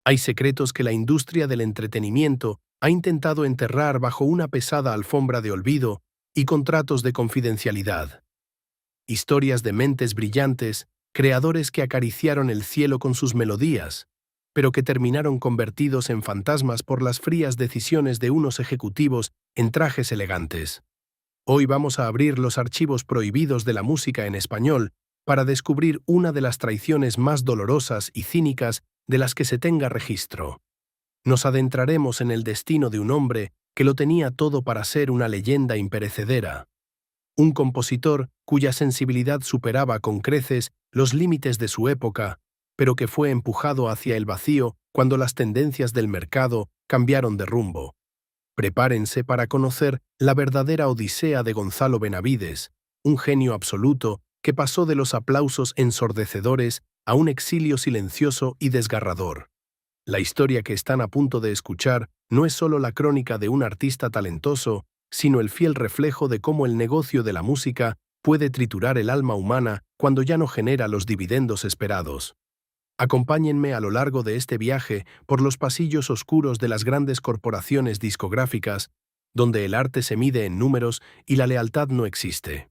Hay secretos que la industria del entretenimiento ha intentado enterrar bajo una pesada alfombra de olvido y contratos de confidencialidad. Historias de mentes brillantes, creadores que acariciaron el cielo con sus melodías, pero que terminaron convertidos en fantasmas por las frías decisiones de unos ejecutivos en trajes elegantes. Hoy vamos a abrir los archivos prohibidos de la música en español para descubrir una de las traiciones más dolorosas y cínicas de las que se tenga registro. Nos adentraremos en el destino de un hombre que lo tenía todo para ser una leyenda imperecedera. Un compositor cuya sensibilidad superaba con creces los límites de su época, pero que fue empujado hacia el vacío cuando las tendencias del mercado cambiaron de rumbo. Prepárense para conocer la verdadera odisea de Gonzalo Benavides, un genio absoluto que pasó de los aplausos ensordecedores a un exilio silencioso y desgarrador. La historia que están a punto de escuchar no es solo la crónica de un artista talentoso, sino el fiel reflejo de cómo el negocio de la música puede triturar el alma humana cuando ya no genera los dividendos esperados. Acompáñenme a lo largo de este viaje por los pasillos oscuros de las grandes corporaciones discográficas, donde el arte se mide en números y la lealtad no existe.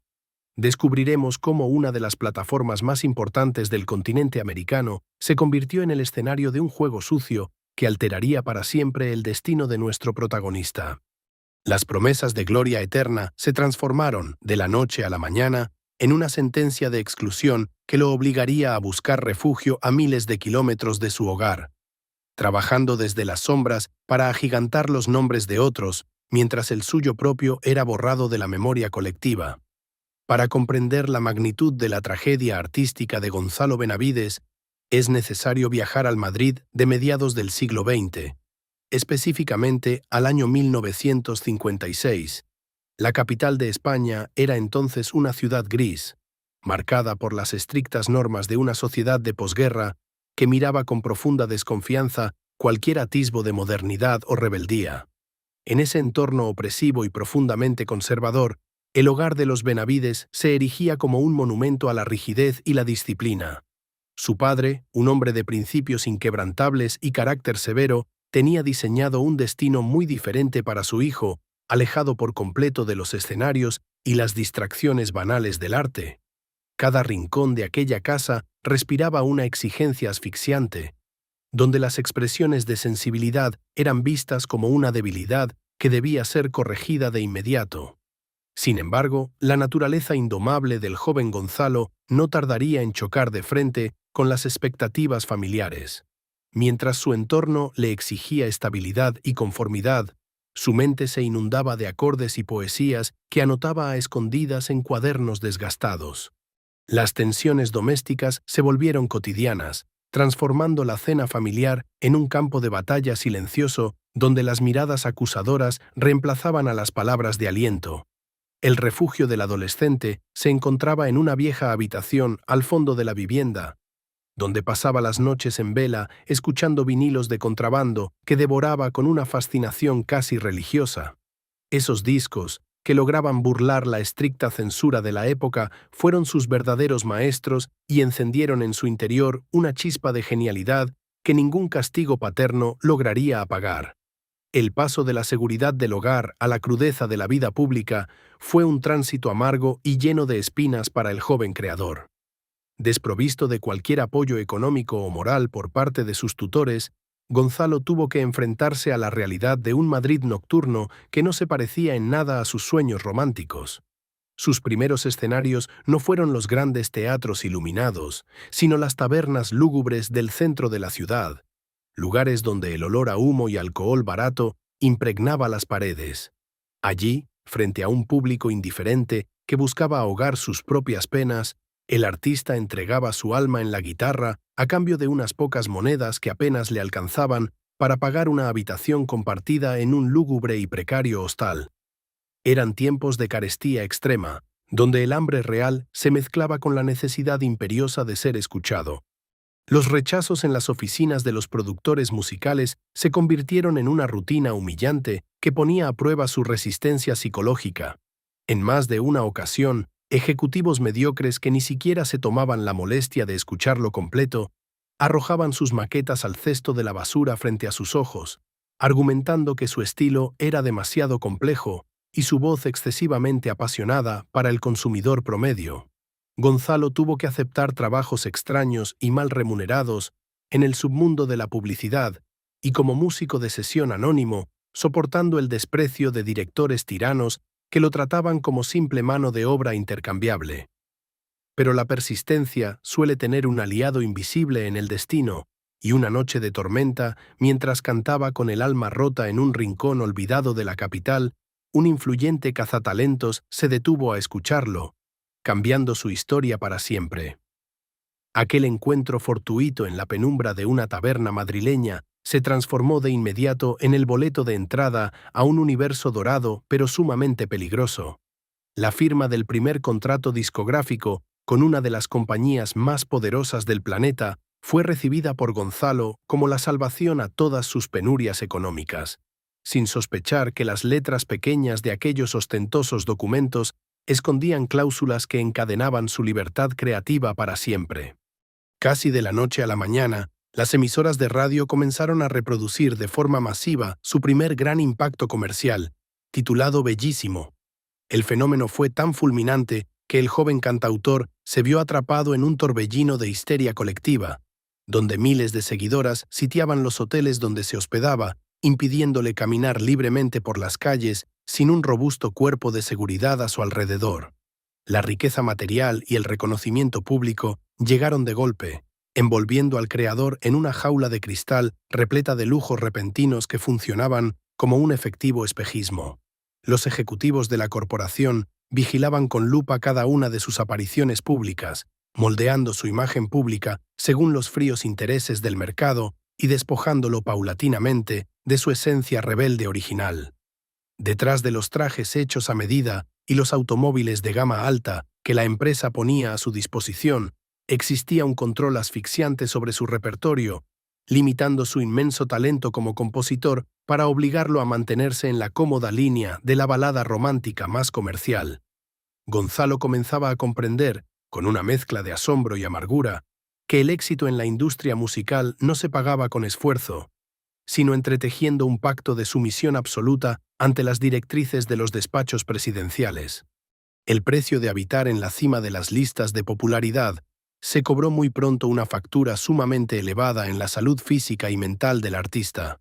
Descubriremos cómo una de las plataformas más importantes del continente americano se convirtió en el escenario de un juego sucio que alteraría para siempre el destino de nuestro protagonista. Las promesas de gloria eterna se transformaron, de la noche a la mañana, en una sentencia de exclusión que lo obligaría a buscar refugio a miles de kilómetros de su hogar, trabajando desde las sombras para agigantar los nombres de otros, mientras el suyo propio era borrado de la memoria colectiva. Para comprender la magnitud de la tragedia artística de Gonzalo Benavides, es necesario viajar al Madrid de mediados del siglo XX, específicamente al año 1956. La capital de España era entonces una ciudad gris, marcada por las estrictas normas de una sociedad de posguerra que miraba con profunda desconfianza cualquier atisbo de modernidad o rebeldía. En ese entorno opresivo y profundamente conservador, el hogar de los Benavides se erigía como un monumento a la rigidez y la disciplina. Su padre, un hombre de principios inquebrantables y carácter severo, tenía diseñado un destino muy diferente para su hijo, alejado por completo de los escenarios y las distracciones banales del arte. Cada rincón de aquella casa respiraba una exigencia asfixiante, donde las expresiones de sensibilidad eran vistas como una debilidad que debía ser corregida de inmediato. Sin embargo, la naturaleza indomable del joven Gonzalo no tardaría en chocar de frente con las expectativas familiares. Mientras su entorno le exigía estabilidad y conformidad, su mente se inundaba de acordes y poesías que anotaba a escondidas en cuadernos desgastados. Las tensiones domésticas se volvieron cotidianas, transformando la cena familiar en un campo de batalla silencioso donde las miradas acusadoras reemplazaban a las palabras de aliento. El refugio del adolescente se encontraba en una vieja habitación al fondo de la vivienda, donde pasaba las noches en vela escuchando vinilos de contrabando que devoraba con una fascinación casi religiosa. Esos discos, que lograban burlar la estricta censura de la época, fueron sus verdaderos maestros y encendieron en su interior una chispa de genialidad que ningún castigo paterno lograría apagar. El paso de la seguridad del hogar a la crudeza de la vida pública fue un tránsito amargo y lleno de espinas para el joven creador. Desprovisto de cualquier apoyo económico o moral por parte de sus tutores, Gonzalo tuvo que enfrentarse a la realidad de un Madrid nocturno que no se parecía en nada a sus sueños románticos. Sus primeros escenarios no fueron los grandes teatros iluminados, sino las tabernas lúgubres del centro de la ciudad, lugares donde el olor a humo y alcohol barato impregnaba las paredes. Allí, frente a un público indiferente que buscaba ahogar sus propias penas, el artista entregaba su alma en la guitarra a cambio de unas pocas monedas que apenas le alcanzaban para pagar una habitación compartida en un lúgubre y precario hostal. Eran tiempos de carestía extrema, donde el hambre real se mezclaba con la necesidad imperiosa de ser escuchado. Los rechazos en las oficinas de los productores musicales se convirtieron en una rutina humillante que ponía a prueba su resistencia psicológica. En más de una ocasión, ejecutivos mediocres que ni siquiera se tomaban la molestia de escucharlo completo arrojaban sus maquetas al cesto de la basura frente a sus ojos, argumentando que su estilo era demasiado complejo y su voz excesivamente apasionada para el consumidor promedio. Gonzalo tuvo que aceptar trabajos extraños y mal remunerados en el submundo de la publicidad y como músico de sesión anónimo, soportando el desprecio de directores tiranos que lo trataban como simple mano de obra intercambiable. Pero la persistencia suele tener un aliado invisible en el destino, y una noche de tormenta, mientras cantaba con el alma rota en un rincón olvidado de la capital, un influyente cazatalentos se detuvo a escucharlo, cambiando su historia para siempre. Aquel encuentro fortuito en la penumbra de una taberna madrileña se transformó de inmediato en el boleto de entrada a un universo dorado pero sumamente peligroso. La firma del primer contrato discográfico con una de las compañías más poderosas del planeta fue recibida por Gonzalo como la salvación a todas sus penurias económicas, sin sospechar que las letras pequeñas de aquellos ostentosos documentos escondían cláusulas que encadenaban su libertad creativa para siempre. Casi de la noche a la mañana, las emisoras de radio comenzaron a reproducir de forma masiva su primer gran impacto comercial, titulado Bellísimo. El fenómeno fue tan fulminante que el joven cantautor se vio atrapado en un torbellino de histeria colectiva, donde miles de seguidoras sitiaban los hoteles donde se hospedaba, impidiéndole caminar libremente por las calles sin un robusto cuerpo de seguridad a su alrededor. La riqueza material y el reconocimiento público llegaron de golpe, envolviendo al creador en una jaula de cristal repleta de lujos repentinos que funcionaban como un efectivo espejismo. Los ejecutivos de la corporación vigilaban con lupa cada una de sus apariciones públicas, moldeando su imagen pública según los fríos intereses del mercado y despojándolo paulatinamente de su esencia rebelde original. Detrás de los trajes hechos a medida y los automóviles de gama alta que la empresa ponía a su disposición, existía un control asfixiante sobre su repertorio, limitando su inmenso talento como compositor para obligarlo a mantenerse en la cómoda línea de la balada romántica más comercial. Gonzalo comenzaba a comprender, con una mezcla de asombro y amargura, que el éxito en la industria musical no se pagaba con esfuerzo, sino entretejiendo un pacto de sumisión absoluta ante las directrices de los despachos presidenciales. El precio de habitar en la cima de las listas de popularidad se cobró muy pronto una factura sumamente elevada en la salud física y mental del artista.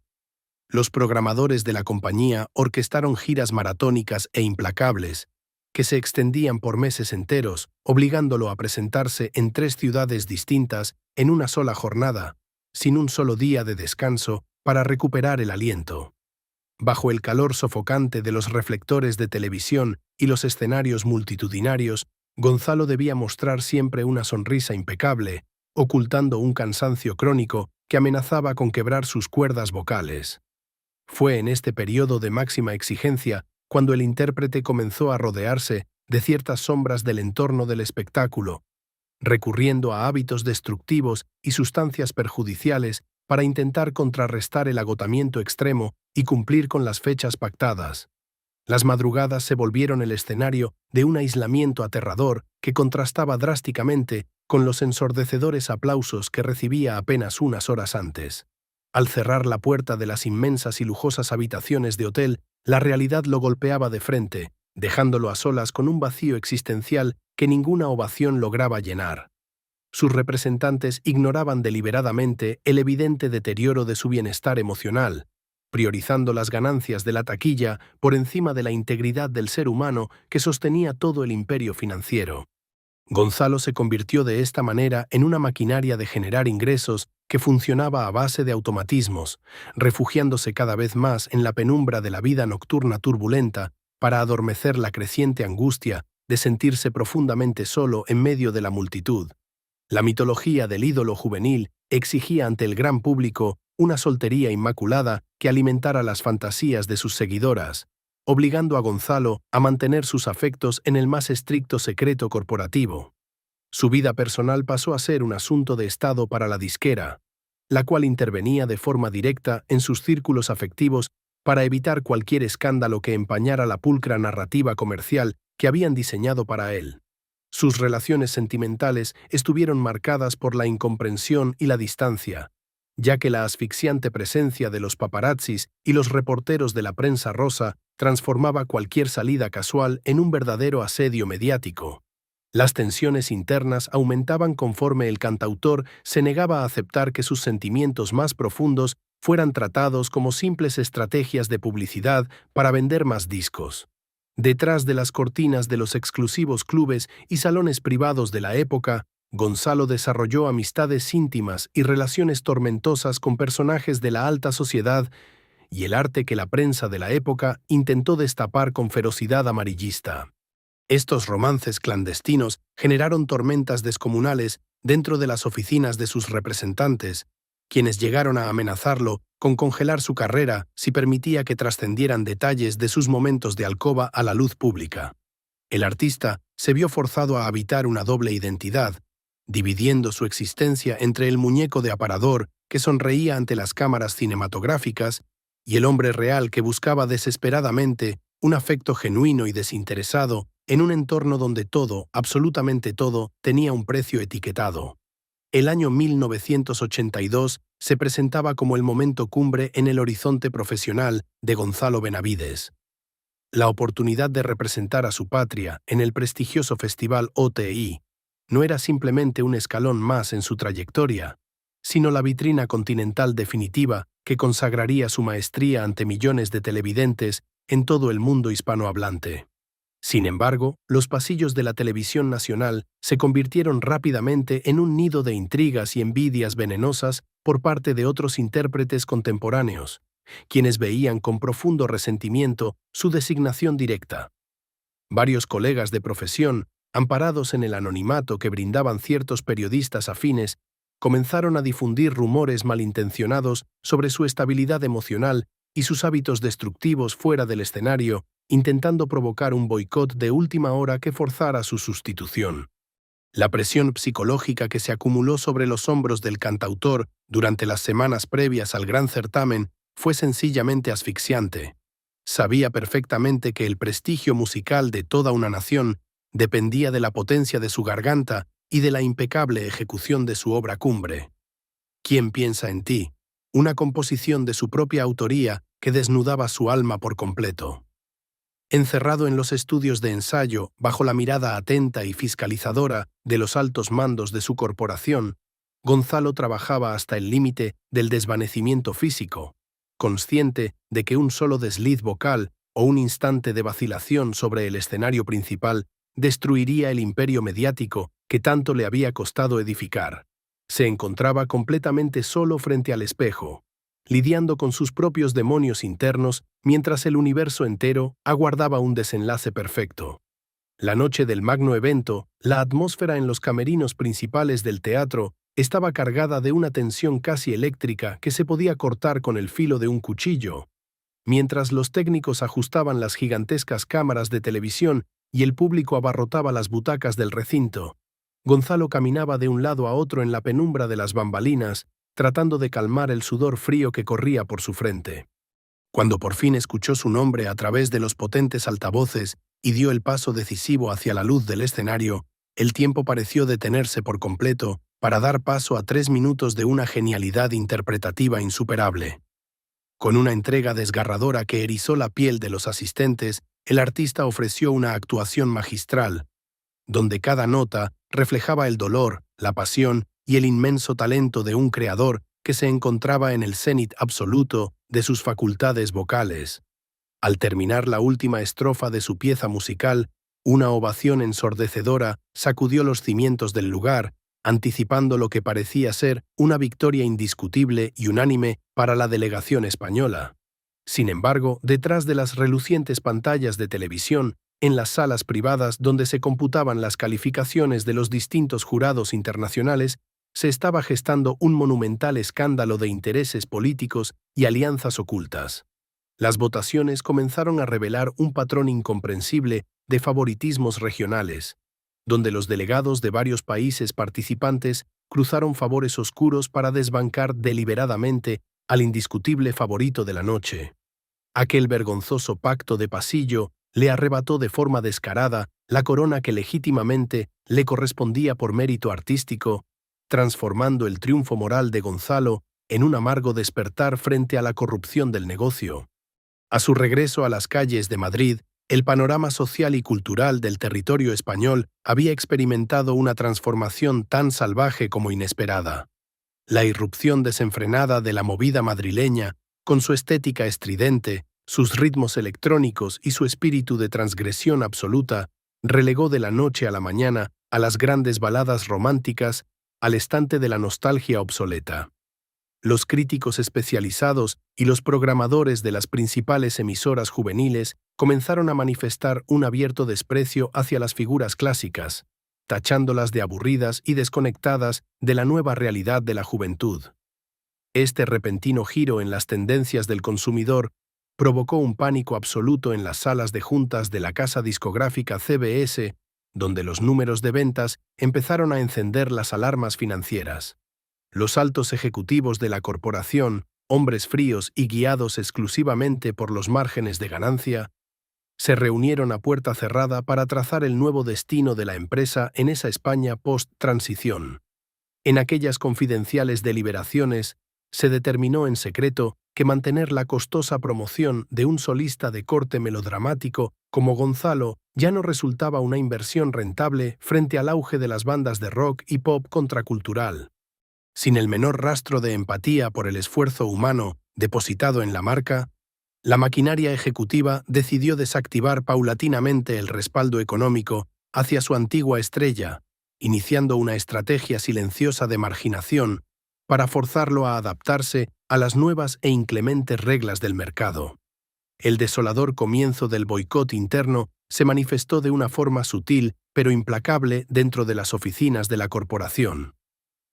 Los programadores de la compañía orquestaron giras maratónicas e implacables, que se extendían por meses enteros, obligándolo a presentarse en 3 ciudades distintas en una sola jornada, sin un solo día de descanso para recuperar el aliento. Bajo el calor sofocante de los reflectores de televisión y los escenarios multitudinarios, Gonzalo debía mostrar siempre una sonrisa impecable, ocultando un cansancio crónico que amenazaba con quebrar sus cuerdas vocales. Fue en este periodo de máxima exigencia cuando el intérprete comenzó a rodearse de ciertas sombras del entorno del espectáculo, recurriendo a hábitos destructivos y sustancias perjudiciales para intentar contrarrestar el agotamiento extremo y cumplir con las fechas pactadas. Las madrugadas se volvieron el escenario de un aislamiento aterrador que contrastaba drásticamente con los ensordecedores aplausos que recibía apenas unas horas antes. Al cerrar la puerta de las inmensas y lujosas habitaciones de hotel, la realidad lo golpeaba de frente, dejándolo a solas con un vacío existencial que ninguna ovación lograba llenar. Sus representantes ignoraban deliberadamente el evidente deterioro de su bienestar emocional, priorizando las ganancias de la taquilla por encima de la integridad del ser humano que sostenía todo el imperio financiero. Gonzalo se convirtió de esta manera en una maquinaria de generar ingresos que funcionaba a base de automatismos, refugiándose cada vez más en la penumbra de la vida nocturna turbulenta para adormecer la creciente angustia de sentirse profundamente solo en medio de la multitud. La mitología del ídolo juvenil exigía ante el gran público una soltería inmaculada que alimentara las fantasías de sus seguidoras, obligando a Gonzalo a mantener sus afectos en el más estricto secreto corporativo. Su vida personal pasó a ser un asunto de estado para la disquera, la cual intervenía de forma directa en sus círculos afectivos para evitar cualquier escándalo que empañara la pulcra narrativa comercial que habían diseñado para él. Sus relaciones sentimentales estuvieron marcadas por la incomprensión y la distancia, ya que la asfixiante presencia de los paparazzis y los reporteros de la prensa rosa transformaba cualquier salida casual en un verdadero asedio mediático. Las tensiones internas aumentaban conforme el cantautor se negaba a aceptar que sus sentimientos más profundos fueran tratados como simples estrategias de publicidad para vender más discos. Detrás de las cortinas de los exclusivos clubes y salones privados de la época, Gonzalo desarrolló amistades íntimas y relaciones tormentosas con personajes de la alta sociedad y el arte que la prensa de la época intentó destapar con ferocidad amarillista. Estos romances clandestinos generaron tormentas descomunales dentro de las oficinas de sus representantes, quienes llegaron a amenazarlo con congelar su carrera si permitía que trascendieran detalles de sus momentos de alcoba a la luz pública. El artista se vio forzado a habitar una doble identidad, dividiendo su existencia entre el muñeco de aparador que sonreía ante las cámaras cinematográficas y el hombre real que buscaba desesperadamente un afecto genuino y desinteresado en un entorno donde todo, absolutamente todo, tenía un precio etiquetado. El año 1982 se presentaba como el momento cumbre en el horizonte profesional de Gonzalo Benavides. La oportunidad de representar a su patria en el prestigioso festival OTI no era simplemente un escalón más en su trayectoria, sino la vitrina continental definitiva que consagraría su maestría ante millones de televidentes en todo el mundo hispanohablante. Sin embargo, los pasillos de la televisión nacional se convirtieron rápidamente en un nido de intrigas y envidias venenosas por parte de otros intérpretes contemporáneos, quienes veían con profundo resentimiento su designación directa. Varios colegas de profesión, amparados en el anonimato que brindaban ciertos periodistas afines, comenzaron a difundir rumores malintencionados sobre su estabilidad emocional y sus hábitos destructivos fuera del escenario, intentando provocar un boicot de última hora que forzara su sustitución. La presión psicológica que se acumuló sobre los hombros del cantautor durante las semanas previas al gran certamen fue sencillamente asfixiante. Sabía perfectamente que el prestigio musical de toda una nación dependía de la potencia de su garganta y de la impecable ejecución de su obra cumbre. ¿Quién piensa en ti? Una composición de su propia autoría que desnudaba su alma por completo. Encerrado en los estudios de ensayo, bajo la mirada atenta y fiscalizadora de los altos mandos de su corporación, Gonzalo trabajaba hasta el límite del desvanecimiento físico, consciente de que un solo desliz vocal o un instante de vacilación sobre el escenario principal destruiría el imperio mediático que tanto le había costado edificar. Se encontraba completamente solo frente al espejo, lidiando con sus propios demonios internos mientras el universo entero aguardaba un desenlace perfecto. La noche del magno evento, la atmósfera en los camerinos principales del teatro estaba cargada de una tensión casi eléctrica que se podía cortar con el filo de un cuchillo. Mientras los técnicos ajustaban las gigantescas cámaras de televisión y el público abarrotaba las butacas del recinto, Gonzalo caminaba de un lado a otro en la penumbra de las bambalinas, tratando de calmar el sudor frío que corría por su frente. Cuando por fin escuchó su nombre a través de los potentes altavoces y dio el paso decisivo hacia la luz del escenario, el tiempo pareció detenerse por completo para dar paso a 3 minutos de una genialidad interpretativa insuperable. Con una entrega desgarradora que erizó la piel de los asistentes, el artista ofreció una actuación magistral, donde cada nota reflejaba el dolor, la pasión y el inmenso talento de un creador que se encontraba en el cenit absoluto de sus facultades vocales. Al terminar la última estrofa de su pieza musical, una ovación ensordecedora sacudió los cimientos del lugar, anticipando lo que parecía ser una victoria indiscutible y unánime para la delegación española. Sin embargo, detrás de las relucientes pantallas de televisión, en las salas privadas donde se computaban las calificaciones de los distintos jurados internacionales, se estaba gestando un monumental escándalo de intereses políticos y alianzas ocultas. Las votaciones comenzaron a revelar un patrón incomprensible de favoritismos regionales, donde los delegados de varios países participantes cruzaron favores oscuros para desbancar deliberadamente al indiscutible favorito de la noche. Aquel vergonzoso pacto de pasillo le arrebató de forma descarada la corona que legítimamente le correspondía por mérito artístico, transformando el triunfo moral de Gonzalo en un amargo despertar frente a la corrupción del negocio. A su regreso a las calles de Madrid, el panorama social y cultural del territorio español había experimentado una transformación tan salvaje como inesperada. La irrupción desenfrenada de la movida madrileña, con su estética estridente, sus ritmos electrónicos y su espíritu de transgresión absoluta, relegó de la noche a la mañana a las grandes baladas románticas al estante de la nostalgia obsoleta. Los críticos especializados y los programadores de las principales emisoras juveniles comenzaron a manifestar un abierto desprecio hacia las figuras clásicas, tachándolas de aburridas y desconectadas de la nueva realidad de la juventud. Este repentino giro en las tendencias del consumidor provocó un pánico absoluto en las salas de juntas de la casa discográfica CBS, donde los números de ventas empezaron a encender las alarmas financieras. Los altos ejecutivos de la corporación, hombres fríos y guiados exclusivamente por los márgenes de ganancia, se reunieron a puerta cerrada para trazar el nuevo destino de la empresa en esa España post-transición. En aquellas confidenciales deliberaciones, se determinó en secreto que mantener la costosa promoción de un solista de corte melodramático como Gonzalo ya no resultaba una inversión rentable frente al auge de las bandas de rock y pop contracultural. Sin el menor rastro de empatía por el esfuerzo humano depositado en la marca, la maquinaria ejecutiva decidió desactivar paulatinamente el respaldo económico hacia su antigua estrella, iniciando una estrategia silenciosa de marginación para forzarlo a adaptarse a las nuevas e inclementes reglas del mercado. El desolador comienzo del boicot interno se manifestó de una forma sutil pero implacable dentro de las oficinas de la corporación.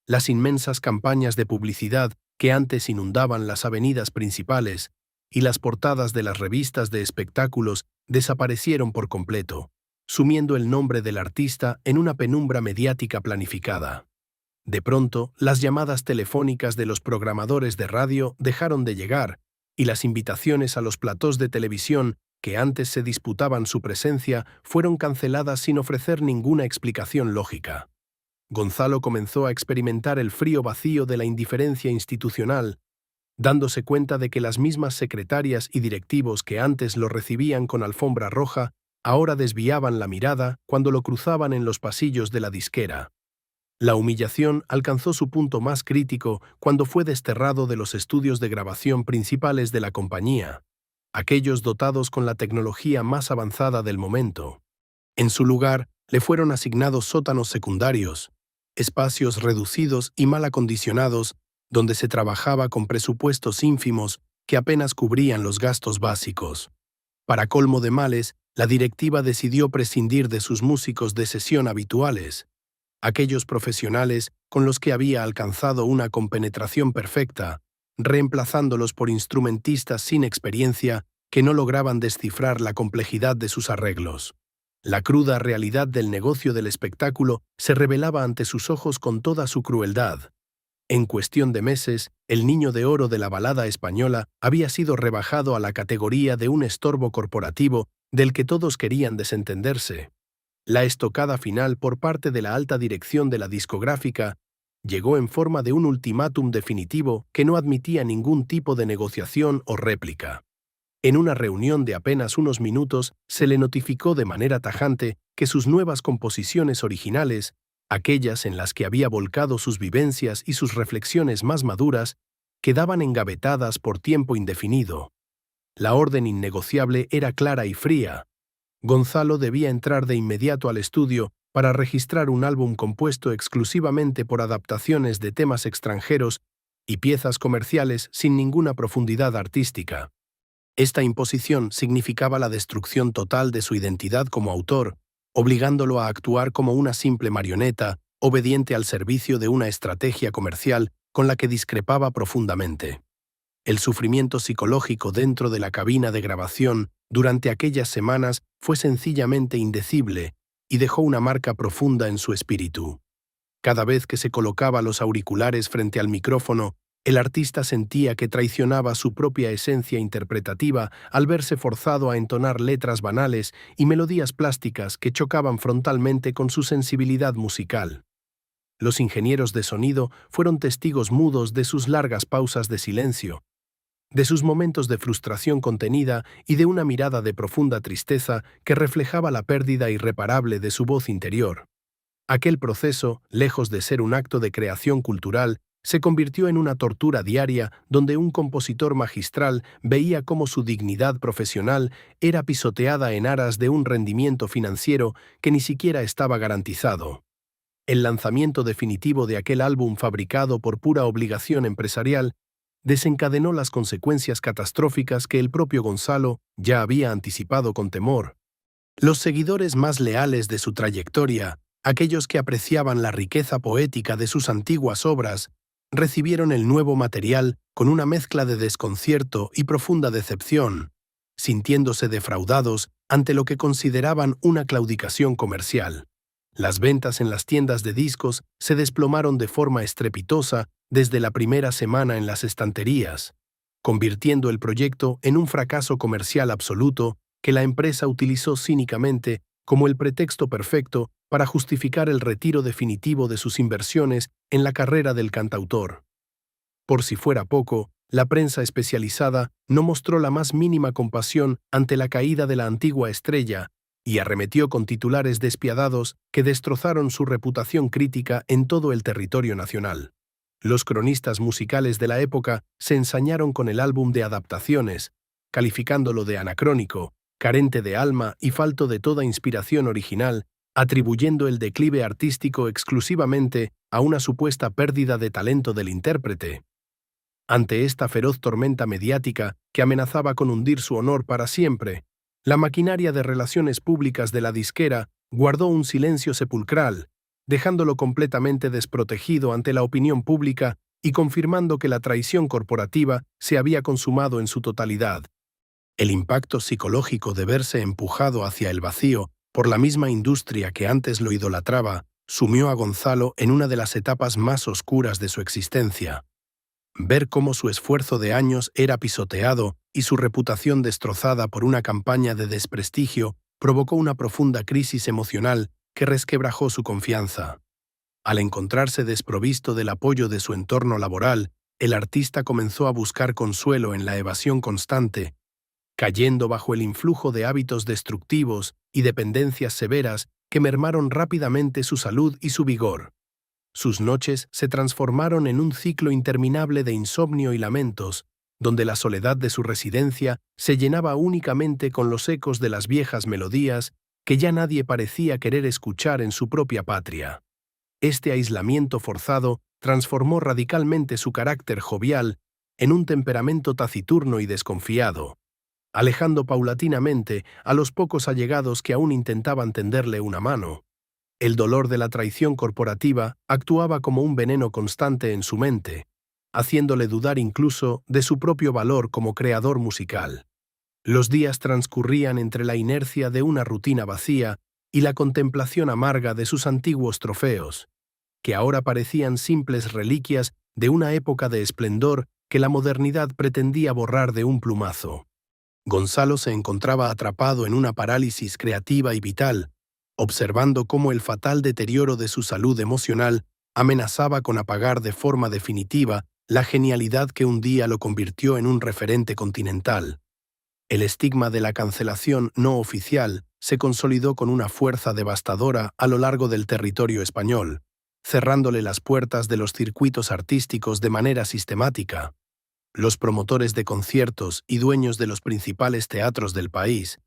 Las inmensas campañas de publicidad que antes inundaban las avenidas principales y las portadas de las revistas de espectáculos desaparecieron por completo, sumiendo el nombre del artista en una penumbra mediática planificada. De pronto, las llamadas telefónicas de los programadores de radio dejaron de llegar, y las invitaciones a los platós de televisión que antes se disputaban su presencia fueron canceladas sin ofrecer ninguna explicación lógica. Gonzalo comenzó a experimentar el frío vacío de la indiferencia institucional, dándose cuenta de que las mismas secretarias y directivos que antes lo recibían con alfombra roja ahora desviaban la mirada cuando lo cruzaban en los pasillos de la disquera. La humillación alcanzó su punto más crítico cuando fue desterrado de los estudios de grabación principales de la compañía, aquellos dotados con la tecnología más avanzada del momento. En su lugar, le fueron asignados sótanos secundarios, espacios reducidos y mal acondicionados, donde se trabajaba con presupuestos ínfimos que apenas cubrían los gastos básicos. Para colmo de males, la directiva decidió prescindir de sus músicos de sesión habituales, aquellos profesionales con los que había alcanzado una compenetración perfecta, reemplazándolos por instrumentistas sin experiencia que no lograban descifrar la complejidad de sus arreglos. La cruda realidad del negocio del espectáculo se revelaba ante sus ojos con toda su crueldad. En cuestión de meses, el niño de oro de la balada española había sido rebajado a la categoría de un estorbo corporativo del que todos querían desentenderse. La estocada final por parte de la alta dirección de la discográfica llegó en forma de un ultimátum definitivo que no admitía ningún tipo de negociación o réplica. En una reunión de apenas unos minutos se le notificó de manera tajante que sus nuevas composiciones originales, aquellas en las que había volcado sus vivencias y sus reflexiones más maduras, quedaban engavetadas por tiempo indefinido. La orden innegociable era clara y fría. Gonzalo debía entrar de inmediato al estudio para registrar un álbum compuesto exclusivamente por adaptaciones de temas extranjeros y piezas comerciales sin ninguna profundidad artística. Esta imposición significaba la destrucción total de su identidad como autor, obligándolo a actuar como una simple marioneta, obediente al servicio de una estrategia comercial con la que discrepaba profundamente. El sufrimiento psicológico dentro de la cabina de grabación durante aquellas semanas fue sencillamente indecible y dejó una marca profunda en su espíritu. Cada vez que se colocaba los auriculares frente al micrófono, El artista sentía que traicionaba su propia esencia interpretativa al verse forzado a entonar letras banales y melodías plásticas que chocaban frontalmente con su sensibilidad musical. Los ingenieros de sonido fueron testigos mudos de sus largas pausas de silencio, de sus momentos de frustración contenida y de una mirada de profunda tristeza que reflejaba la pérdida irreparable de su voz interior. Aquel proceso, lejos de ser un acto de creación cultural, se convirtió en una tortura diaria donde un compositor magistral veía cómo su dignidad profesional era pisoteada en aras de un rendimiento financiero que ni siquiera estaba garantizado. El lanzamiento definitivo de aquel álbum fabricado por pura obligación empresarial desencadenó las consecuencias catastróficas que el propio Gonzalo ya había anticipado con temor. Los seguidores más leales de su trayectoria, aquellos que apreciaban la riqueza poética de sus antiguas obras, recibieron el nuevo material con una mezcla de desconcierto y profunda decepción, sintiéndose defraudados ante lo que consideraban una claudicación comercial. Las ventas en las tiendas de discos se desplomaron de forma estrepitosa desde la primera semana en las estanterías, convirtiendo el proyecto en un fracaso comercial absoluto que la empresa utilizó cínicamente como el pretexto perfecto para justificar el retiro definitivo de sus inversiones en la carrera del cantautor. Por si fuera poco, la prensa especializada no mostró la más mínima compasión ante la caída de la antigua estrella y arremetió con titulares despiadados que destrozaron su reputación crítica en todo el territorio nacional. Los cronistas musicales de la época se ensañaron con el álbum de adaptaciones, calificándolo de anacrónico, carente de alma y falto de toda inspiración original, atribuyendo el declive artístico exclusivamente a una supuesta pérdida de talento del intérprete. Ante esta feroz tormenta mediática que amenazaba con hundir su honor para siempre, la maquinaria de relaciones públicas de la disquera guardó un silencio sepulcral, dejándolo completamente desprotegido ante la opinión pública y confirmando que la traición corporativa se había consumado en su totalidad. El impacto psicológico de verse empujado hacia el vacío por la misma industria que antes lo idolatraba sumió a Gonzalo en una de las etapas más oscuras de su existencia. Ver cómo su esfuerzo de años era pisoteado y su reputación destrozada por una campaña de desprestigio provocó una profunda crisis emocional que resquebrajó su confianza. Al encontrarse desprovisto del apoyo de su entorno laboral, el artista comenzó a buscar consuelo en la evasión constante, cayendo bajo el influjo de hábitos destructivos y dependencias severas que mermaron rápidamente su salud y su vigor. Sus noches se transformaron en un ciclo interminable de insomnio y lamentos, donde la soledad de su residencia se llenaba únicamente con los ecos de las viejas melodías que ya nadie parecía querer escuchar en su propia patria. Este aislamiento forzado transformó radicalmente su carácter jovial en un temperamento taciturno y desconfiado, alejando paulatinamente a los pocos allegados que aún intentaban tenderle una mano. El dolor de la traición corporativa actuaba como un veneno constante en su mente, haciéndole dudar incluso de su propio valor como creador musical. Los días transcurrían entre la inercia de una rutina vacía y la contemplación amarga de sus antiguos trofeos, que ahora parecían simples reliquias de una época de esplendor que la modernidad pretendía borrar de un plumazo. Gonzalo se encontraba atrapado en una parálisis creativa y vital, observando cómo el fatal deterioro de su salud emocional amenazaba con apagar de forma definitiva la genialidad que un día lo convirtió en un referente continental. El estigma de la cancelación no oficial se consolidó con una fuerza devastadora a lo largo del territorio español, cerrándole las puertas de los circuitos artísticos de manera sistemática. Los promotores de conciertos y dueños de los principales teatros del país,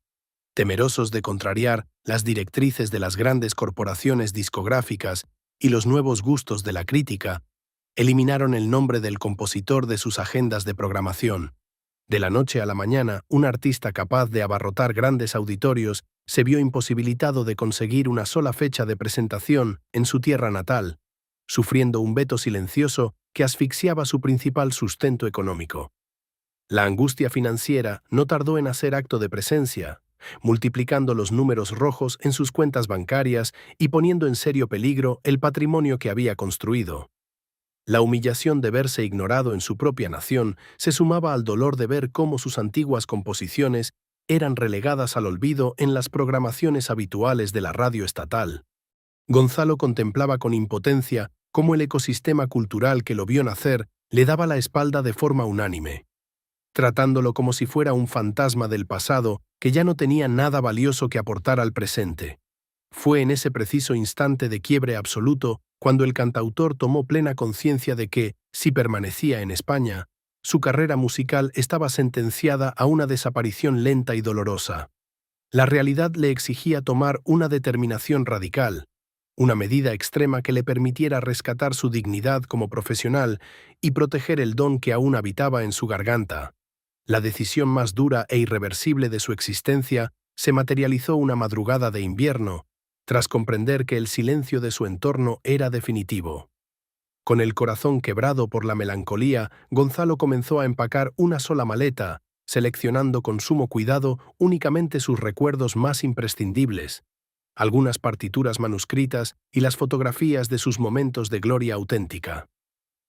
temerosos de contrariar las directrices de las grandes corporaciones discográficas y los nuevos gustos de la crítica, eliminaron el nombre del compositor de sus agendas de programación. De la noche a la mañana, un artista capaz de abarrotar grandes auditorios se vio imposibilitado de conseguir una sola fecha de presentación en su tierra natal, sufriendo un veto silencioso que asfixiaba su principal sustento económico. La angustia financiera no tardó en hacer acto de presencia, multiplicando los números rojos en sus cuentas bancarias y poniendo en serio peligro el patrimonio que había construido. La humillación de verse ignorado en su propia nación se sumaba al dolor de ver cómo sus antiguas composiciones eran relegadas al olvido en las programaciones habituales de la radio estatal. Gonzalo contemplaba con impotencia cómo el ecosistema cultural que lo vio nacer le daba la espalda de forma unánime, tratándolo como si fuera un fantasma del pasado que ya no tenía nada valioso que aportar al presente. Fue en ese preciso instante de quiebre absoluto cuando el cantautor tomó plena conciencia de que, si permanecía en España, su carrera musical estaba sentenciada a una desaparición lenta y dolorosa. La realidad le exigía tomar una determinación radical, una medida extrema que le permitiera rescatar su dignidad como profesional y proteger el don que aún habitaba en su garganta. La decisión más dura e irreversible de su existencia se materializó una madrugada de invierno, tras comprender que el silencio de su entorno era definitivo. Con el corazón quebrado por la melancolía, Gonzalo comenzó a empacar una sola maleta, seleccionando con sumo cuidado únicamente sus recuerdos más imprescindibles, algunas partituras manuscritas y las fotografías de sus momentos de gloria auténtica.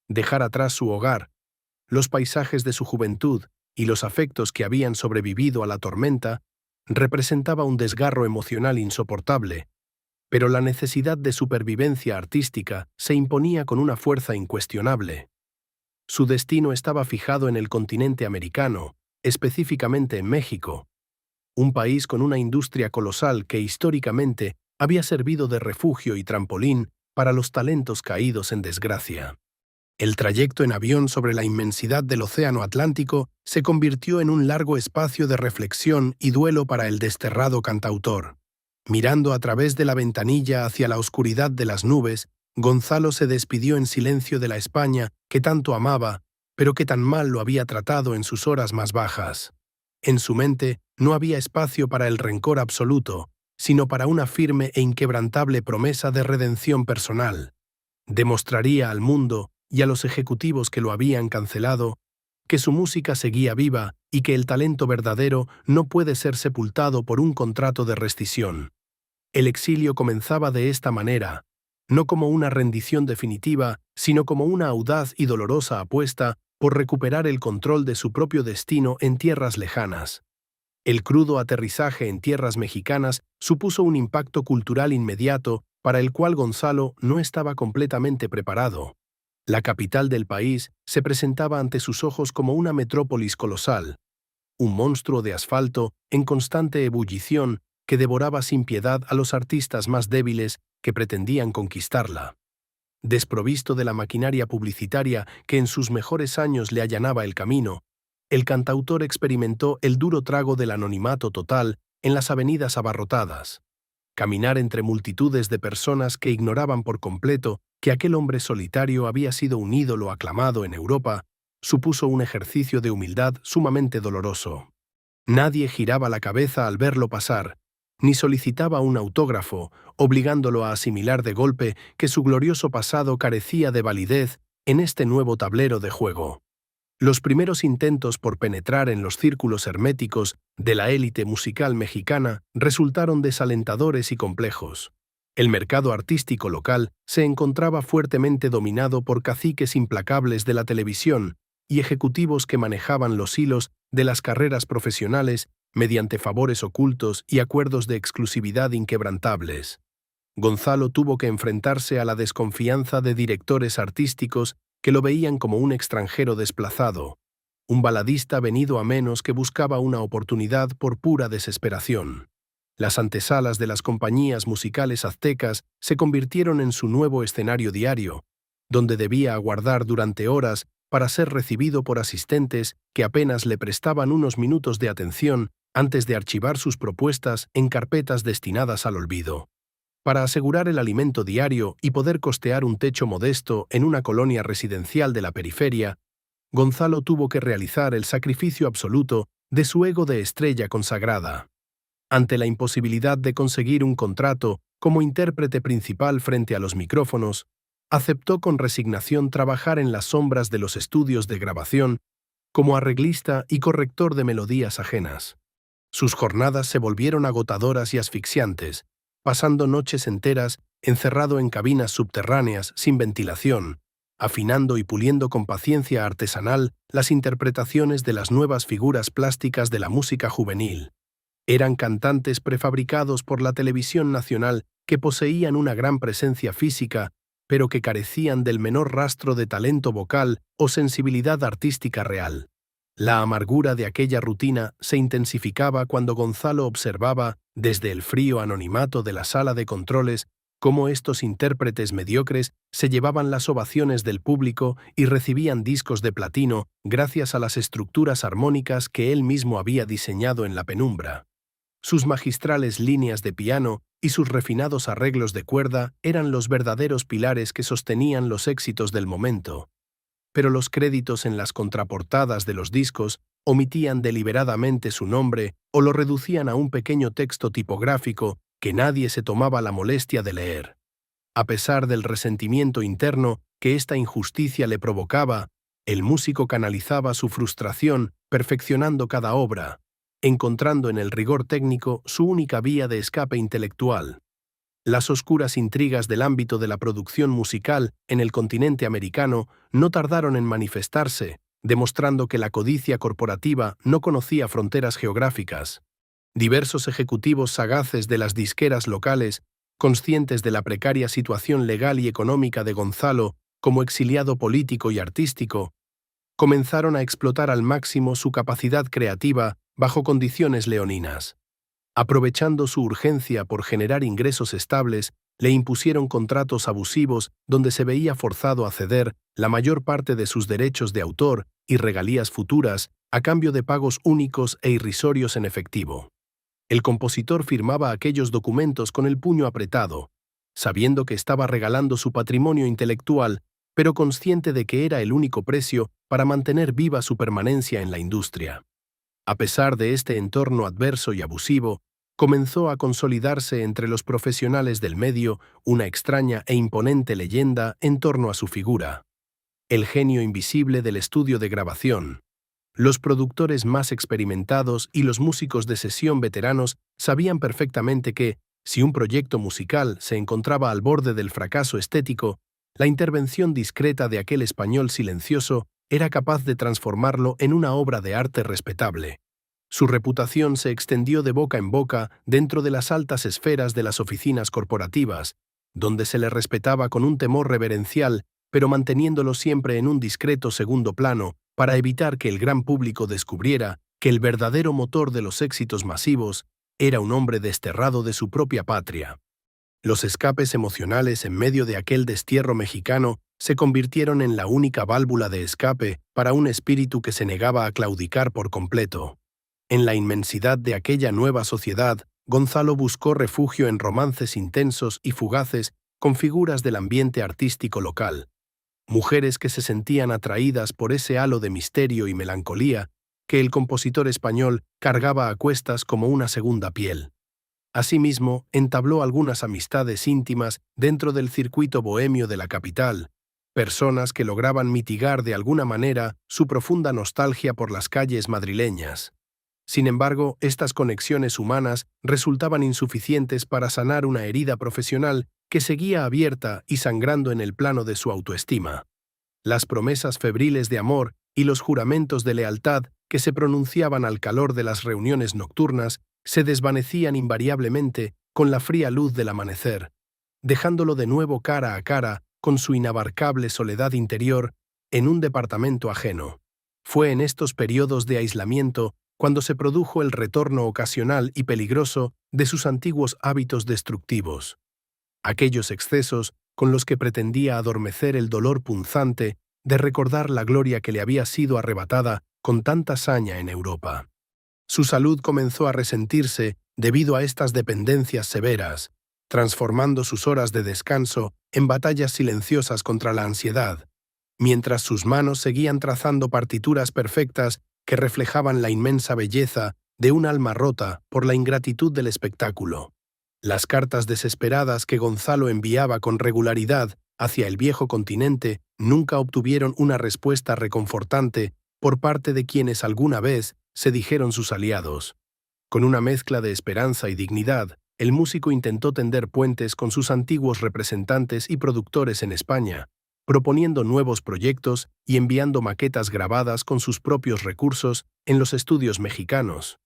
Dejar atrás su hogar, los paisajes de su juventud y los afectos que habían sobrevivido a la tormenta representaba un desgarro emocional insoportable, pero la necesidad de supervivencia artística se imponía con una fuerza incuestionable. Su destino estaba fijado en el continente americano, específicamente en México, un país con una industria colosal que históricamente había servido de refugio y trampolín para los talentos caídos en desgracia. El trayecto en avión sobre la inmensidad del océano Atlántico se convirtió en un largo espacio de reflexión y duelo para el desterrado cantautor. Mirando a través de la ventanilla hacia la oscuridad de las nubes, Gonzalo se despidió en silencio de la España que tanto amaba, pero que tan mal lo había tratado en sus horas más bajas. En su mente no había espacio para el rencor absoluto, sino para una firme e inquebrantable promesa de redención personal. Demostraría al mundo y a los ejecutivos que lo habían cancelado que su música seguía viva y que el talento verdadero no puede ser sepultado por un contrato de rescisión. El exilio comenzaba de esta manera, no como una rendición definitiva, sino como una audaz y dolorosa apuesta por recuperar el control de su propio destino en tierras lejanas. El crudo aterrizaje en tierras mexicanas supuso un impacto cultural inmediato para el cual Gonzalo no estaba completamente preparado. La capital del país se presentaba ante sus ojos como una metrópolis colosal, un monstruo de asfalto en constante ebullición que devoraba sin piedad a los artistas más débiles que pretendían conquistarla. Desprovisto de la maquinaria publicitaria que en sus mejores años le allanaba el camino, el cantautor experimentó el duro trago del anonimato total en las avenidas abarrotadas. Caminar entre multitudes de personas que ignoraban por completo que aquel hombre solitario había sido un ídolo aclamado en Europa supuso un ejercicio de humildad sumamente doloroso. Nadie giraba la cabeza al verlo pasar, ni solicitaba un autógrafo, obligándolo a asimilar de golpe que su glorioso pasado carecía de validez en este nuevo tablero de juego. Los primeros intentos por penetrar en los círculos herméticos de la élite musical mexicana resultaron desalentadores y complejos. El mercado artístico local se encontraba fuertemente dominado por caciques implacables de la televisión y ejecutivos que manejaban los hilos de las carreras profesionales mediante favores ocultos y acuerdos de exclusividad inquebrantables. Gonzalo tuvo que enfrentarse a la desconfianza de directores artísticos que lo veían como un extranjero desplazado, un baladista venido a menos que buscaba una oportunidad por pura desesperación. Las antesalas de las compañías musicales aztecas se convirtieron en su nuevo escenario diario, donde debía aguardar durante horas para ser recibido por asistentes que apenas le prestaban unos minutos de atención antes de archivar sus propuestas en carpetas destinadas al olvido. Para asegurar el alimento diario y poder costear un techo modesto en una colonia residencial de la periferia, Gonzalo tuvo que realizar el sacrificio absoluto de su ego de estrella consagrada. Ante la imposibilidad de conseguir un contrato como intérprete principal frente a los micrófonos, aceptó con resignación trabajar en las sombras de los estudios de grabación como arreglista y corrector de melodías ajenas. Sus jornadas se volvieron agotadoras y asfixiantes, pasando noches enteras encerrado en cabinas subterráneas sin ventilación, afinando y puliendo con paciencia artesanal las interpretaciones de las nuevas figuras plásticas de la música juvenil. Eran cantantes prefabricados por la televisión nacional que poseían una gran presencia física, pero que carecían del menor rastro de talento vocal o sensibilidad artística real. La amargura de aquella rutina se intensificaba cuando Gonzalo observaba, desde el frío anonimato de la sala de controles, cómo estos intérpretes mediocres se llevaban las ovaciones del público y recibían discos de platino gracias a las estructuras armónicas que él mismo había diseñado en la penumbra. Sus magistrales líneas de piano y sus refinados arreglos de cuerda eran los verdaderos pilares que sostenían los éxitos del momento. Pero los créditos en las contraportadas de los discos omitían deliberadamente su nombre o lo reducían a un pequeño texto tipográfico que nadie se tomaba la molestia de leer. A pesar del resentimiento interno que esta injusticia le provocaba, el músico canalizaba su frustración perfeccionando cada obra, encontrando en el rigor técnico su única vía de escape intelectual. Las oscuras intrigas del ámbito de la producción musical en el continente americano no tardaron en manifestarse, demostrando que la codicia corporativa no conocía fronteras geográficas. Diversos ejecutivos sagaces de las disqueras locales, conscientes de la precaria situación legal y económica de Gonzalo como exiliado político y artístico, comenzaron a explotar al máximo su capacidad creativa bajo condiciones leoninas. Aprovechando su urgencia por generar ingresos estables, le impusieron contratos abusivos donde se veía forzado a ceder la mayor parte de sus derechos de autor y regalías futuras a cambio de pagos únicos e irrisorios en efectivo. El compositor firmaba aquellos documentos con el puño apretado, sabiendo que estaba regalando su patrimonio intelectual, pero consciente de que era el único precio para mantener viva su permanencia en la industria. A pesar de este entorno adverso y abusivo, comenzó a consolidarse entre los profesionales del medio una extraña e imponente leyenda en torno a su figura. El genio invisible del estudio de grabación. Los productores más experimentados y los músicos de sesión veteranos sabían perfectamente que, si un proyecto musical se encontraba al borde del fracaso estético, la intervención discreta de aquel español silencioso era capaz de transformarlo en una obra de arte respetable. Su reputación se extendió de boca en boca dentro de las altas esferas de las oficinas corporativas, donde se le respetaba con un temor reverencial, pero manteniéndolo siempre en un discreto segundo plano, para evitar que el gran público descubriera que el verdadero motor de los éxitos masivos era un hombre desterrado de su propia patria. Los escapes emocionales en medio de aquel destierro mexicano se convirtieron en la única válvula de escape para un espíritu que se negaba a claudicar por completo. En la inmensidad de aquella nueva sociedad, Gonzalo buscó refugio en romances intensos y fugaces con figuras del ambiente artístico local. Mujeres que se sentían atraídas por ese halo de misterio y melancolía que el compositor español cargaba a cuestas como una segunda piel. Asimismo, entabló algunas amistades íntimas dentro del circuito bohemio de la capital, personas que lograban mitigar de alguna manera su profunda nostalgia por las calles madrileñas. Sin embargo, estas conexiones humanas resultaban insuficientes para sanar una herida profesional que seguía abierta y sangrando en el plano de su autoestima. Las promesas febriles de amor y los juramentos de lealtad que se pronunciaban al calor de las reuniones nocturnas se desvanecían invariablemente con la fría luz del amanecer, dejándolo de nuevo cara a cara con su inabarcable soledad interior en un departamento ajeno. Fue en estos periodos de aislamiento cuando se produjo el retorno ocasional y peligroso de sus antiguos hábitos destructivos. Aquellos excesos con los que pretendía adormecer el dolor punzante de recordar la gloria que le había sido arrebatada con tanta saña en Europa. Su salud comenzó a resentirse debido a estas dependencias severas, transformando sus horas de descanso en batallas silenciosas contra la ansiedad, mientras sus manos seguían trazando partituras perfectas que reflejaban la inmensa belleza de un alma rota por la ingratitud del espectáculo. Las cartas desesperadas que Gonzalo enviaba con regularidad hacia el viejo continente nunca obtuvieron una respuesta reconfortante por parte de quienes alguna vez se dijeron sus aliados. Con una mezcla de esperanza y dignidad, el músico intentó tender puentes con sus antiguos representantes y productores en España, proponiendo nuevos proyectos y enviando maquetas grabadas con sus propios recursos en los estudios mexicanos.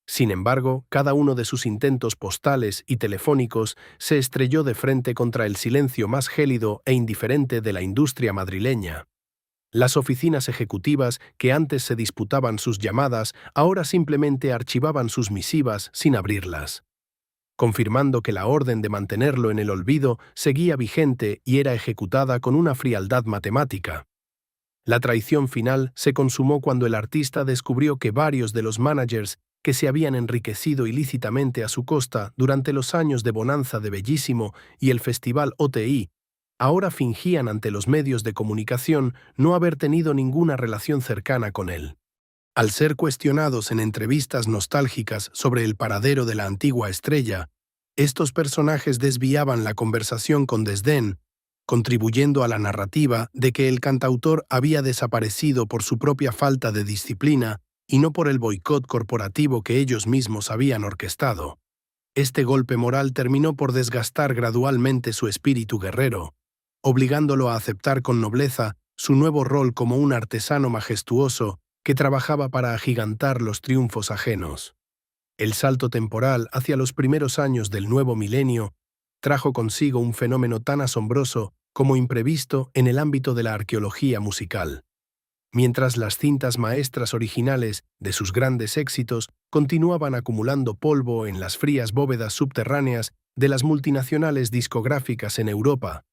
Sin embargo, cada uno de sus intentos postales y telefónicos se estrelló de frente contra el silencio más gélido e indiferente de la industria madrileña. Las oficinas ejecutivas, que antes se disputaban sus llamadas, ahora simplemente archivaban sus misivas sin abrirlas, confirmando que la orden de mantenerlo en el olvido seguía vigente y era ejecutada con una frialdad matemática. La traición final se consumó cuando el artista descubrió que varios de los managers que se habían enriquecido ilícitamente a su costa durante los años de bonanza de Bellísimo y el Festival OTI, ahora fingían ante los medios de comunicación no haber tenido ninguna relación cercana con él. Al ser cuestionados en entrevistas nostálgicas sobre el paradero de la antigua estrella, estos personajes desviaban la conversación con desdén, contribuyendo a la narrativa de que el cantautor había desaparecido por su propia falta de disciplina y no por el boicot corporativo que ellos mismos habían orquestado. Este golpe moral terminó por desgastar gradualmente su espíritu guerrero, obligándolo a aceptar con nobleza su nuevo rol como un artesano majestuoso que trabajaba para agigantar los triunfos ajenos. El salto temporal hacia los primeros años del nuevo milenio trajo consigo un fenómeno tan asombroso como imprevisto en el ámbito de la arqueología musical. Mientras las cintas maestras originales de sus grandes éxitos continuaban acumulando polvo en las frías bóvedas subterráneas de las multinacionales discográficas en Europa,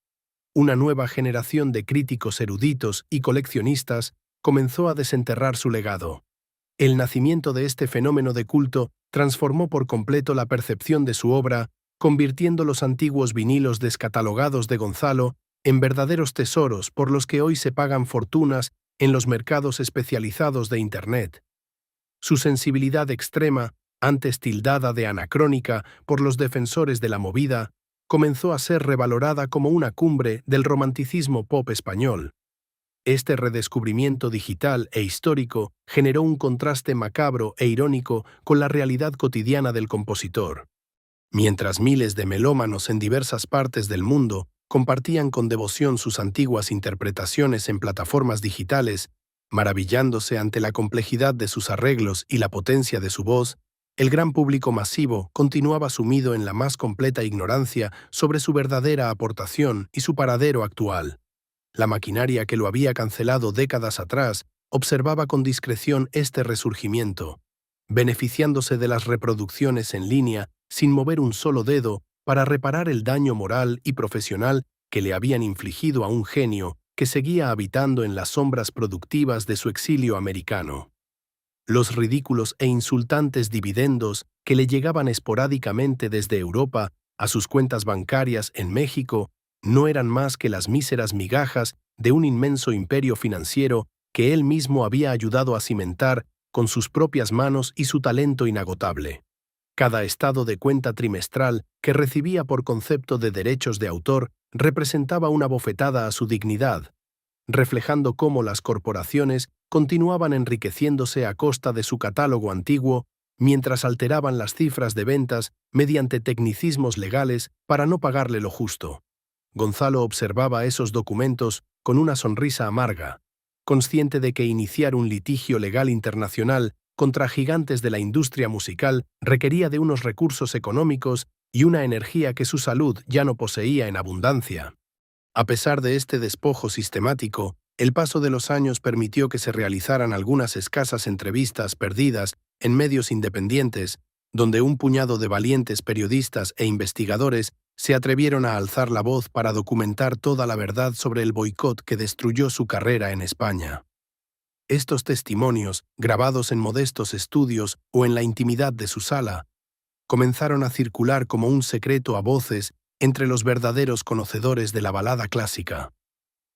una nueva generación de críticos eruditos y coleccionistas comenzó a desenterrar su legado. El nacimiento de este fenómeno de culto transformó por completo la percepción de su obra, convirtiendo los antiguos vinilos descatalogados de Gonzalo en verdaderos tesoros por los que hoy se pagan fortunas en los mercados especializados de Internet. Su sensibilidad extrema, antes tildada de anacrónica por los defensores de la movida, comenzó a ser revalorada como una cumbre del romanticismo pop español. Este redescubrimiento digital e histórico generó un contraste macabro e irónico con la realidad cotidiana del compositor. Mientras miles de melómanos en diversas partes del mundo compartían con devoción sus antiguas interpretaciones en plataformas digitales, maravillándose ante la complejidad de sus arreglos y la potencia de su voz, el gran público masivo continuaba sumido en la más completa ignorancia sobre su verdadera aportación y su paradero actual. La maquinaria que lo había cancelado décadas atrás observaba con discreción este resurgimiento, beneficiándose de las reproducciones en línea sin mover un solo dedo para reparar el daño moral y profesional que le habían infligido a un genio que seguía habitando en las sombras productivas de su exilio americano. Los ridículos e insultantes dividendos que le llegaban esporádicamente desde Europa a sus cuentas bancarias en México no eran más que las míseras migajas de un inmenso imperio financiero que él mismo había ayudado a cimentar con sus propias manos y su talento inagotable. Cada estado de cuenta trimestral que recibía por concepto de derechos de autor representaba una bofetada a su dignidad, reflejando cómo las corporaciones continuaban enriqueciéndose a costa de su catálogo antiguo, mientras alteraban las cifras de ventas mediante tecnicismos legales para no pagarle lo justo. Gonzalo observaba esos documentos con una sonrisa amarga, consciente de que iniciar un litigio legal internacional contra gigantes de la industria musical requería de unos recursos económicos y una energía que su salud ya no poseía en abundancia. A pesar de este despojo sistemático, el paso de los años permitió que se realizaran algunas escasas entrevistas perdidas en medios independientes, donde un puñado de valientes periodistas e investigadores se atrevieron a alzar la voz para documentar toda la verdad sobre el boicot que destruyó su carrera en España. Estos testimonios, grabados en modestos estudios o en la intimidad de su sala, comenzaron a circular como un secreto a voces entre los verdaderos conocedores de la balada clásica.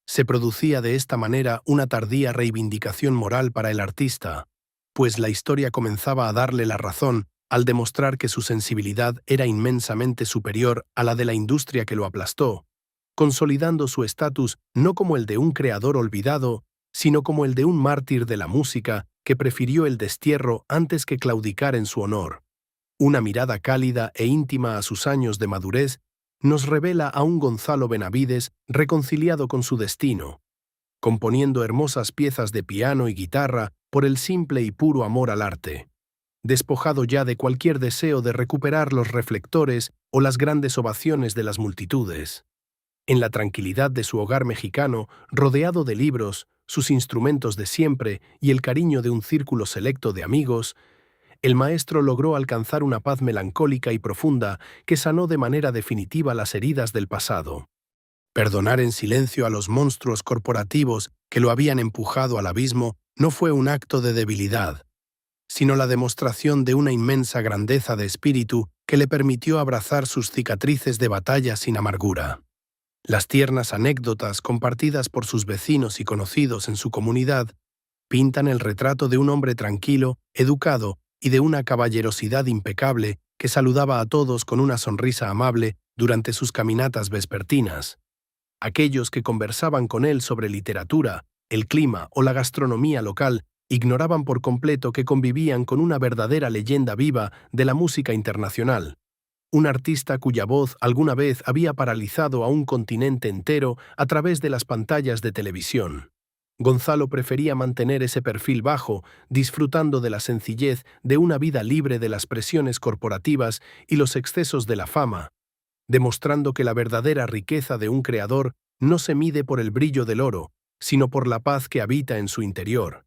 Se producía de esta manera una tardía reivindicación moral para el artista, pues la historia comenzaba a darle la razón al demostrar que su sensibilidad era inmensamente superior a la de la industria que lo aplastó, consolidando su estatus no como el de un creador olvidado, sino como el de un mártir de la música que prefirió el destierro antes que claudicar en su honor. Una mirada cálida e íntima a sus años de madurez nos revela a un Gonzalo Benavides reconciliado con su destino, componiendo hermosas piezas de piano y guitarra por el simple y puro amor al arte, despojado ya de cualquier deseo de recuperar los reflectores o las grandes ovaciones de las multitudes. En la tranquilidad de su hogar mexicano, rodeado de libros, sus instrumentos de siempre y el cariño de un círculo selecto de amigos, el maestro logró alcanzar una paz melancólica y profunda que sanó de manera definitiva las heridas del pasado. Perdonar en silencio a los monstruos corporativos que lo habían empujado al abismo no fue un acto de debilidad, sino la demostración de una inmensa grandeza de espíritu que le permitió abrazar sus cicatrices de batalla sin amargura. Las tiernas anécdotas compartidas por sus vecinos y conocidos en su comunidad pintan el retrato de un hombre tranquilo, educado y de una caballerosidad impecable que saludaba a todos con una sonrisa amable durante sus caminatas vespertinas. Aquellos que conversaban con él sobre literatura, el clima o la gastronomía local ignoraban por completo que convivían con una verdadera leyenda viva de la música internacional, un artista cuya voz alguna vez había paralizado a un continente entero a través de las pantallas de televisión. Gonzalo prefería mantener ese perfil bajo, disfrutando de la sencillez de una vida libre de las presiones corporativas y los excesos de la fama, demostrando que la verdadera riqueza de un creador no se mide por el brillo del oro, sino por la paz que habita en su interior.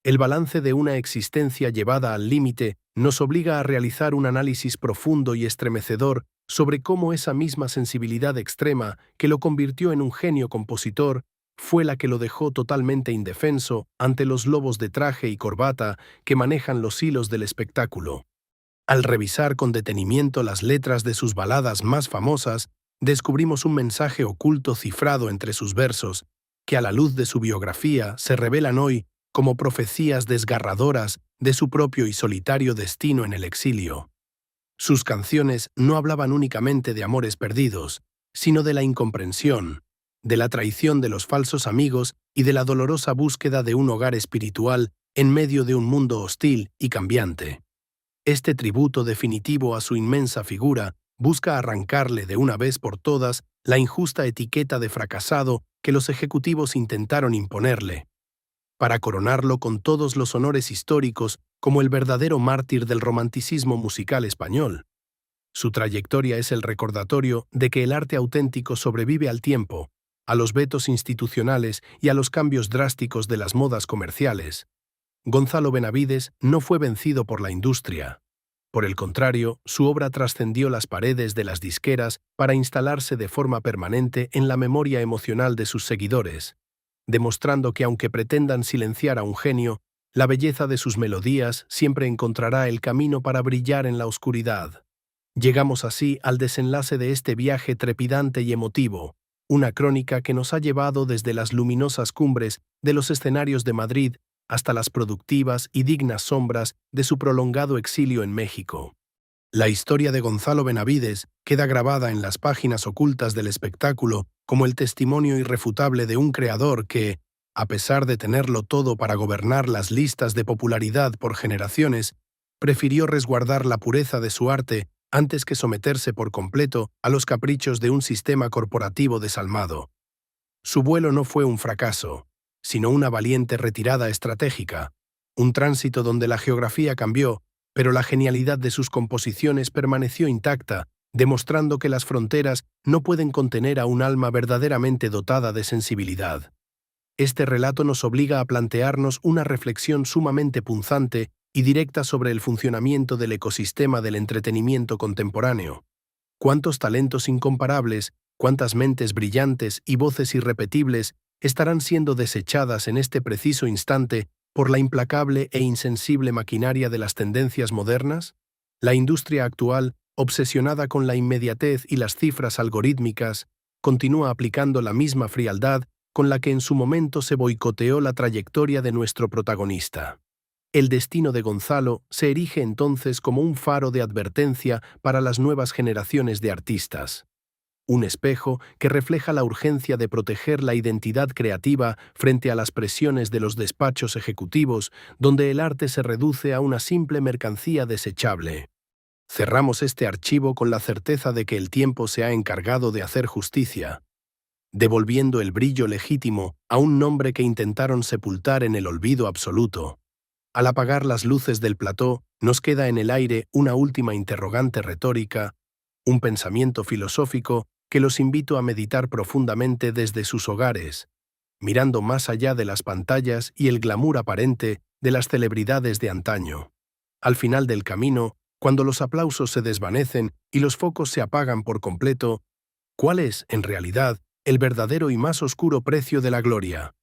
El balance de una existencia llevada al límite nos obliga a realizar un análisis profundo y estremecedor sobre cómo esa misma sensibilidad extrema que lo convirtió en un genio compositor fue la que lo dejó totalmente indefenso ante los lobos de traje y corbata que manejan los hilos del espectáculo. Al revisar con detenimiento las letras de sus baladas más famosas, descubrimos un mensaje oculto cifrado entre sus versos, que a la luz de su biografía se revelan hoy como profecías desgarradoras de su propio y solitario destino en el exilio. Sus canciones no hablaban únicamente de amores perdidos, sino de la incomprensión, de la traición de los falsos amigos y de la dolorosa búsqueda de un hogar espiritual en medio de un mundo hostil y cambiante. Este tributo definitivo a su inmensa figura busca arrancarle de una vez por todas la injusta etiqueta de fracasado que los ejecutivos intentaron imponerle, para coronarlo con todos los honores históricos como el verdadero mártir del romanticismo musical español. Su trayectoria es el recordatorio de que el arte auténtico sobrevive al tiempo, a los vetos institucionales y a los cambios drásticos de las modas comerciales. Gonzalo Benavides no fue vencido por la industria. Por el contrario, su obra trascendió las paredes de las disqueras para instalarse de forma permanente en la memoria emocional de sus seguidores, demostrando que aunque pretendan silenciar a un genio, la belleza de sus melodías siempre encontrará el camino para brillar en la oscuridad. Llegamos así al desenlace de este viaje trepidante y emotivo, una crónica que nos ha llevado desde las luminosas cumbres de los escenarios de Madrid hasta las productivas y dignas sombras de su prolongado exilio en México. La historia de Gonzalo Benavides queda grabada en las páginas ocultas del espectáculo como el testimonio irrefutable de un creador que, a pesar de tenerlo todo para gobernar las listas de popularidad por generaciones, prefirió resguardar la pureza de su arte antes que someterse por completo a los caprichos de un sistema corporativo desalmado. Su vuelo no fue un fracaso, sino una valiente retirada estratégica, un tránsito donde la geografía cambió, pero la genialidad de sus composiciones permaneció intacta, demostrando que las fronteras no pueden contener a un alma verdaderamente dotada de sensibilidad. Este relato nos obliga a plantearnos una reflexión sumamente punzante y directa sobre el funcionamiento del ecosistema del entretenimiento contemporáneo. ¿Cuántos talentos incomparables, cuántas mentes brillantes y voces irrepetibles estarán siendo desechadas en este preciso instante por la implacable e insensible maquinaria de las tendencias modernas? La industria actual, obsesionada con la inmediatez y las cifras algorítmicas, continúa aplicando la misma frialdad con la que en su momento se boicoteó la trayectoria de nuestro protagonista. El destino de Gonzalo se erige entonces como un faro de advertencia para las nuevas generaciones de artistas. Un espejo que refleja la urgencia de proteger la identidad creativa frente a las presiones de los despachos ejecutivos, donde el arte se reduce a una simple mercancía desechable. Cerramos este archivo con la certeza de que el tiempo se ha encargado de hacer justicia, devolviendo el brillo legítimo a un nombre que intentaron sepultar en el olvido absoluto. Al apagar las luces del plató, nos queda en el aire una última interrogante retórica, un pensamiento filosófico que los invito a meditar profundamente desde sus hogares, mirando más allá de las pantallas y el glamour aparente de las celebridades de antaño. Al final del camino, cuando los aplausos se desvanecen y los focos se apagan por completo, ¿cuál es, en realidad, el verdadero y más oscuro precio de la gloria?